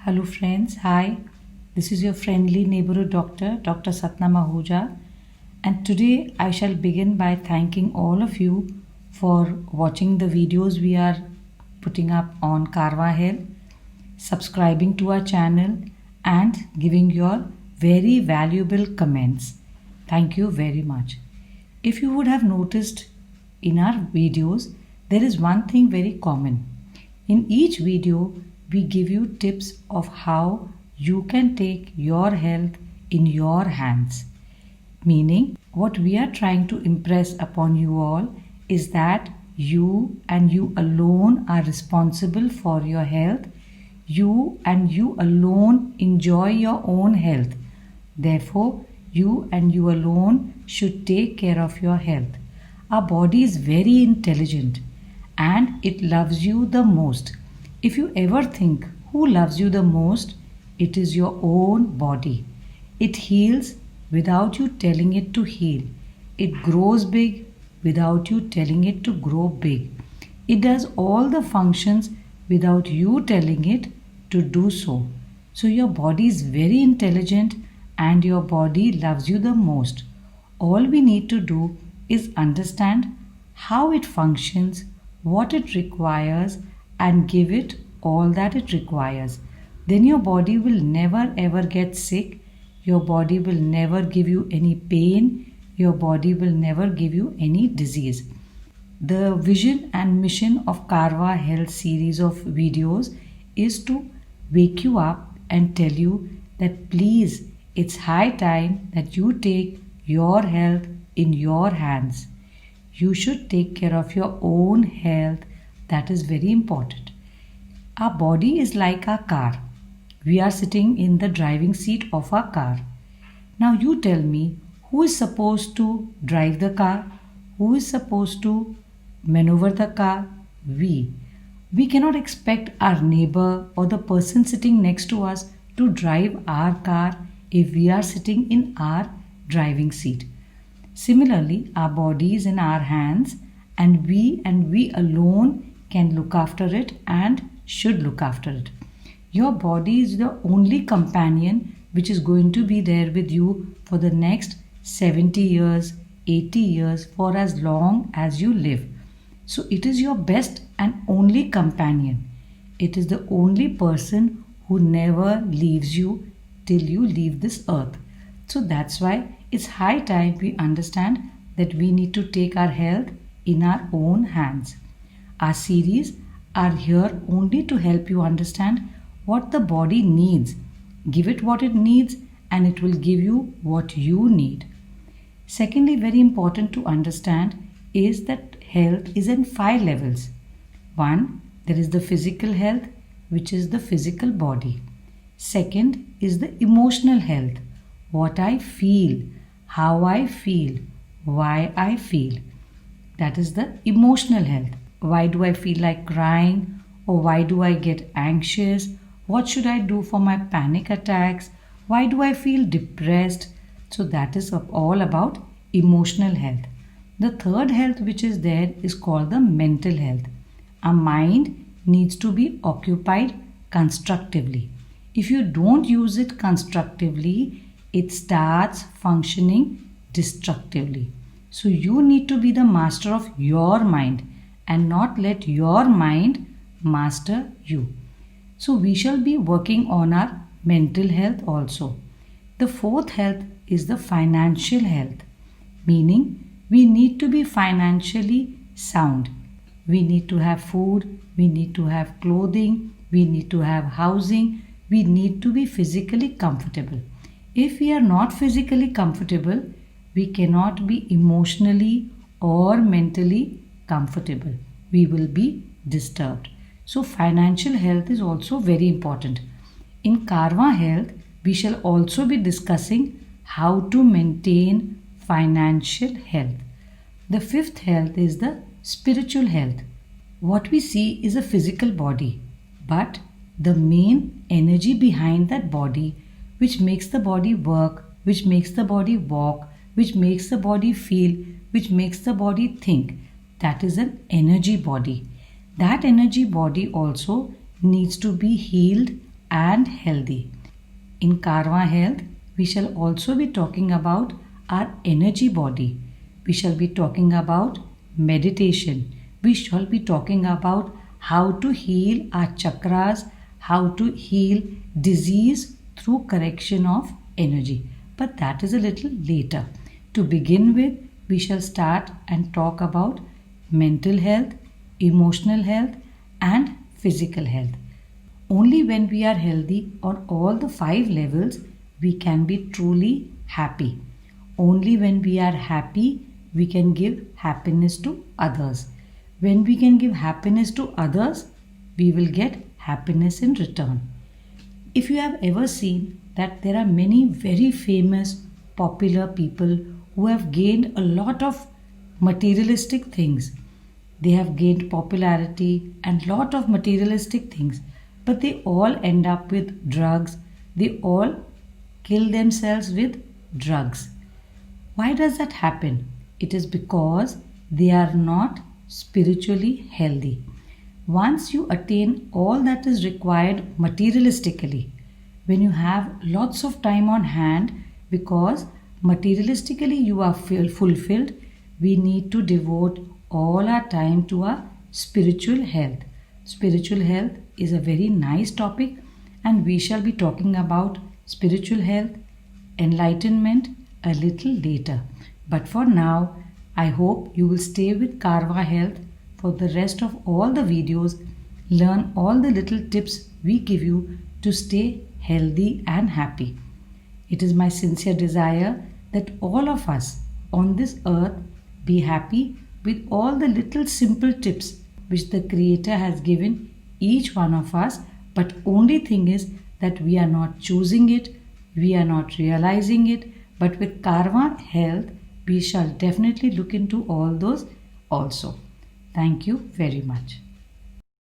Hello friends, hi. This is your friendly neighborhood doctor, Dr. Satna Mahuja, and today I shall begin by thanking all of you for watching the videos we are putting up on Karwa Health, subscribing to our channel and giving your very valuable comments. Thank you very much. If you would have noticed in our videos, there is one thing very common. In each video, we give you tips of how you can take your health in your hands. Meaning, what we are trying to impress upon you all is that you and you alone are responsible for your health. You and you alone enjoy your own health. Therefore, you and you alone should take care of your health. Our body is very intelligent and it loves you the most. If you ever think who loves you the most, it is your own body. It heals without you telling it to heal. It grows big without you telling it to grow big. It does all the functions without you telling it to do so. So your body is very intelligent and your body loves you the most. All we need to do is understand how it functions, what it requires, and give it all that it requires. Then your body will never ever get sick. Your body will never give you any pain. Your body will never give you any disease. The vision and mission of Karwa Health series of videos is to wake you up and tell you that please, it's high time that you take your health in your hands. You should take care of your own health. That is very important. Our body is like our car. We are sitting in the driving seat of our car. Now you tell me, who is supposed to drive the car? Who is supposed to maneuver the car? We. We cannot expect our neighbor or the person sitting next to us to drive our car if we are sitting in our driving seat. Similarly, our body is in our hands and we alone can look after it and should look after it. Your body is the only companion which is going to be there with you for the next 70 years, 80 years, for as long as you live. So it is your best and only companion. It is the only person who never leaves you till you leave this earth. So that's why it's high time we understand that we need to take our health in our own hands. Our series are here only to help you understand what the body needs. Give it what it needs and it will give you what you need. Secondly, very important to understand is that health is in 5 levels. 1. There is the physical health, which is the physical body. Second is the emotional health, what I feel, how I feel, why I feel. That is the emotional health. Why do I feel like crying? Or why do I get anxious? What should I do for my panic attacks? Why do I feel depressed? So that is all about emotional health. The third health which is there is called the mental health. Our mind needs to be occupied constructively. If you don't use it constructively, it starts functioning destructively. So you need to be the master of your mind and not let your mind master you. So we shall be working on our mental health also. The fourth health is the financial health, meaning we need to be financially sound. We need to have food, we need to have clothing, we need to have housing, we need to be physically comfortable. If we are not physically comfortable, we cannot be emotionally or mentally comfortable. We will be disturbed. So financial health is also very important. In Karwa Health, we shall also be discussing how to maintain financial health. The fifth health is the spiritual health. What we see is a physical body, but the main energy behind that body, which makes the body work, which makes the body walk, which makes the body feel, which makes the body think, that is an energy body. That energy body also needs to be healed and healthy. In Karma Health, we shall also be talking about our energy body. We shall be talking about meditation. We shall be talking about how to heal our chakras, how to heal disease through correction of energy. But that is a little later. To begin with, we shall start and talk about mental health, emotional health, and physical health. Only when we are healthy on all the 5 levels, we can be truly happy. Only when we are happy, we can give happiness to others. When we can give happiness to others, we will get happiness in return. If you have ever seen that there are many very famous, popular people who have gained a lot of materialistic things. They have gained popularity and lot of materialistic things, but they all end up with drugs. They all kill themselves with drugs. Why does that happen? It is because they are not spiritually healthy. Once you attain all that is required materialistically, when you have lots of time on hand, because materialistically you are fulfilled, we need to devote all our time to our spiritual health. Spiritual health is a very nice topic, and we shall be talking about spiritual health, enlightenment a little later. But for now, I hope you will stay with Karma Health for the rest of all the videos, learn all the little tips we give you to stay healthy and happy. It is my sincere desire that all of us on this earth be happy with all the little simple tips which the Creator has given each one of us, but only thing is that we are not choosing it, we are not realizing it, but with Karma Health, we shall definitely look into all those also. Thank you very much.